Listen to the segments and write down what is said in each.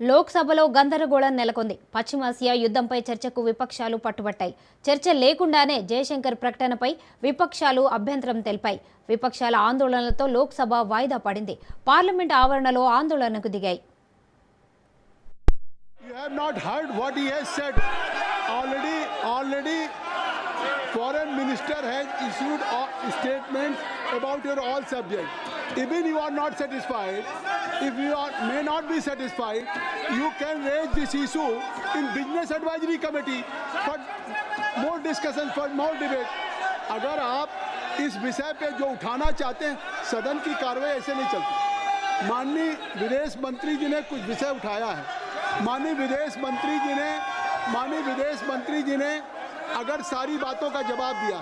లోక్సభలో గందరగోళం నెలకొంది. పశ్చిమాసియా యుద్ధంపై చర్చకు విపక్షాలు పట్టుబట్టాయి. చర్చ లేకుండానే జయశంకర్ ప్రకటనపై విపక్షాలు అభ్యంతరం తెలిపాయి. విపక్షాల ఆందోళనలతో లోక్సభ వాయిదా పడింది. పార్లమెంట్ ఆవరణలో ఆందోళనకు దిగాయి. You have not heard what he has said. Already foreign minister has issued statements about your all subject. Even you are not satisfied, if you may not be satisfied, you can raise this issue in business advisory committee for more discussion, for more debate. अगर आप इस विषय पे जो उठाना चाहते हैं, सदन की कार्रवाई ऐसे नहीं चलती. माननीय विदेश मंत्री जी ने कुछ विषय उठाया है. माननीय विदेश मंत्री जी ने अगर सारी बातों का जवाब दिया,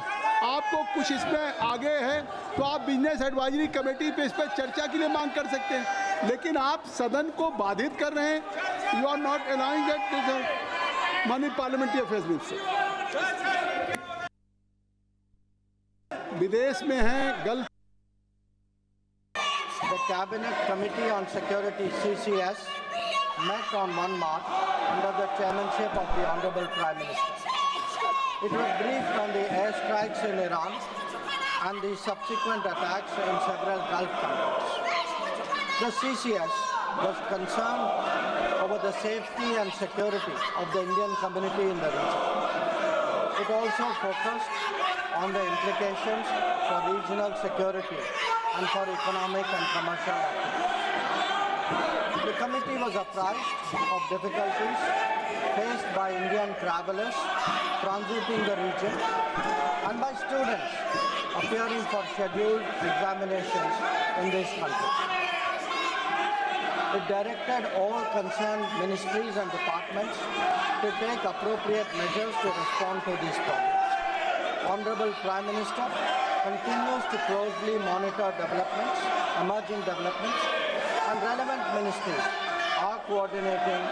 आपको कुछ इसमें आगे है तो आप बिजनेस एडवाइजरी कमेटी पे इस पर चर्चा के लिए मांग कर सकते हैं. लेकिन आप सदन को बाधित कर रहे हैं. You are not allowing that. माननीय पार्लियामेंट्री अफेयर्स मिनिस्टर विदेश में हैं. Gulf The Cabinet Committee on Security (CCS) met on 1 March under the chairmanship of the Honorable Prime Minister. It was briefed on the airstrikes in Iran and the subsequent attacks in several Gulf countries. The CCS was concerned over the safety and security of the Indian community in the region. It also focused on the implications for regional security and for economic and commercial activities. The committee was apprised of difficulties faced by Indian travelers transiting the region and by students appearing for scheduled examinations in this country. It directed all concerned ministries and departments to take appropriate measures to respond to these problems. Honorable Prime Minister continues to closely monitor emerging developments, and relevant ministries are coordinating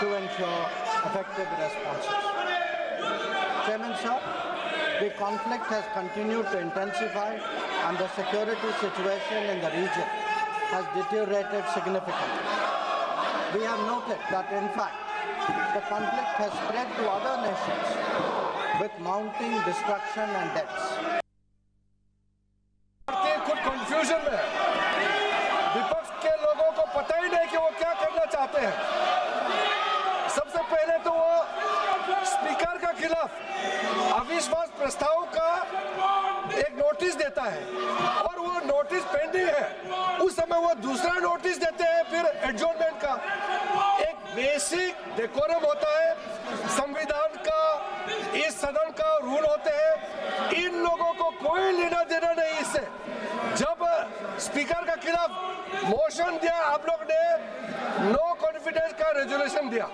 to ensure effective responses. Chairman Sir, the conflict has continued to intensify and the security situation in the region has deteriorated significantly. We have noted that in fact the conflict has spread to other nations with mounting destruction and deaths. खुद confusion में विपक्ष के लोगों को पता ही नहीं कि वो क्या करना चाहते हैं. सबसे पहले तो वो स्पीकर के खिलाफ अविश्वास प्रस्ताव का एक नोटिस देता है और वो नोटिस पेंडिंग है. उस समय वो दूसरा नोटिस देते हैं फिर एडजॉर्नमेंट का. एक बेसिक डेकोरम होता है, संविधान का, इस सदन का रूल होते हैं. इन लोगों को कोई लेना देना नहीं इससे. जब स्पीकर के खिलाफ मोशन दिया, आप लोग ने नो कॉन्फिडेंस का रेजोल्यूशन दिया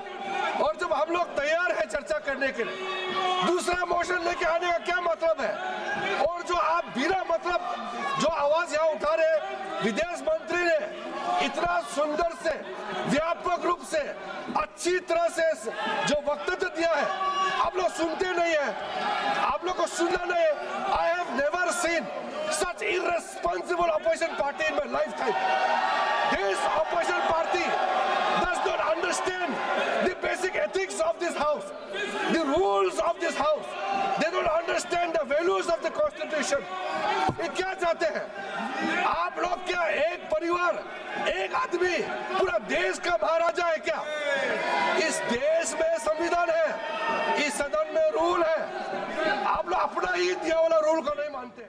और जब हम लोग तैयार हैं चर्चा करने के लिए, दूसरा मोशन लेके आने का क्या मतलब है? और जो आप बिना मतलब जो आवाज यहाँ उठा रहे, विदेश मंत्री ने इतना सुंदर से व्यापक रूप से अच्छी तरह से जो वक्तव्य दिया है, आप लोग सुनते नहीं है. आप लोग को सुनना नहीं है. I have never seen such irresponsible opposition party in my lifetime. This opposition party does not understand the basic ethics of this house, the rules of this house. They don't understand the values of the constitution. ये क्या चाहते हैं आप लोग? क्या एक परिवार, एक आदमी पूरा देश का महाराजा है क्या? इस देश में संविधान है, इस सदन में रूल है. आप लोग अपना ही दिया वाला रूल को नहीं मानते.